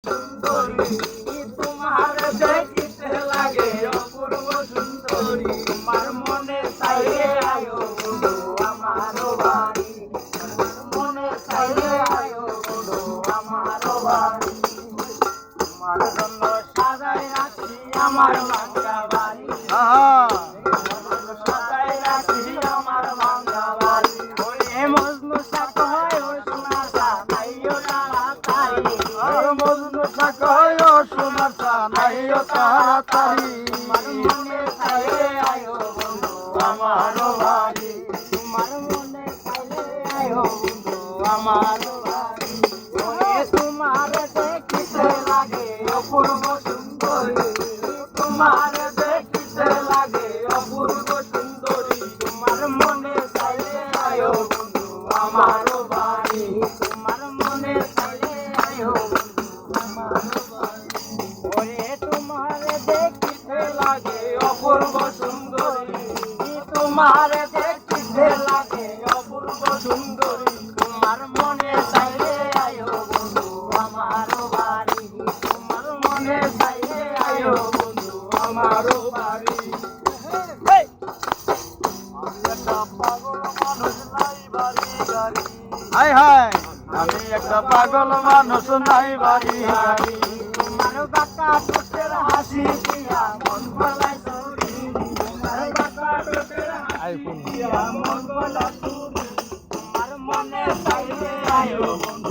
সুন্দরী তোমার দেখিতে লাগে অপূর্ব সুন্দরী তোমার মনে চাইলে আয়ো বন্ধু আমার বাড়ি মনে চাইলে আয়ো বন্ধু আমার বাড়ি তোমার জন্য সাজাই রাখি আমার ভাঙ্গা বাড়ি সাজাই রাখি আমার ভাঙ্গা বাড়ি ওরে মজনু শাক হয় ও সোনা চা নাইও তাড়াতাড়ি মজনু সাকায় সোনার চা নাইও তাড়াতাড়ি তোমার মনে চাইলে আয়ো বন্ধু আমার বাড়ি তোমার মনে চাইলে আয়ো বন্ধু আমার বাড়ি ওরে তোমার দেখিতে লাগে অপূর্ব সুন্দরী তোমার দেখিতে লাগে অপূর্ব সুন্দরী তোমার মনে চাইলে আয়ো বন্ধু আমার বাড়ি তোমার মনে চাইলে আয়ো বন্ধু আমার বাড়ি ওরে তোমার দেখিতে লাগে অপূর্ব সুন্দরী তোমার দেখিতে লাগে অপূর্ব সুন্দরী তোমার মনে চাইলে আয়ো বন্ধু আমার বাড়ি তোমার মনে চাইলে আয়ো বন্ধু আমার বাড়ি হায় হায় আমি একটা পাগল মানুষ নাই বাড়ি গাড়ি তোমার বাঁকা ঠোঁটের হাসি দিয়া মন ভোলাই চুরি তোমার বাঁকা ঠোঁটের হাসি দিয়া মন ভোলাই চুরি তোমার মনে চাইলে আয়ো বন্ধু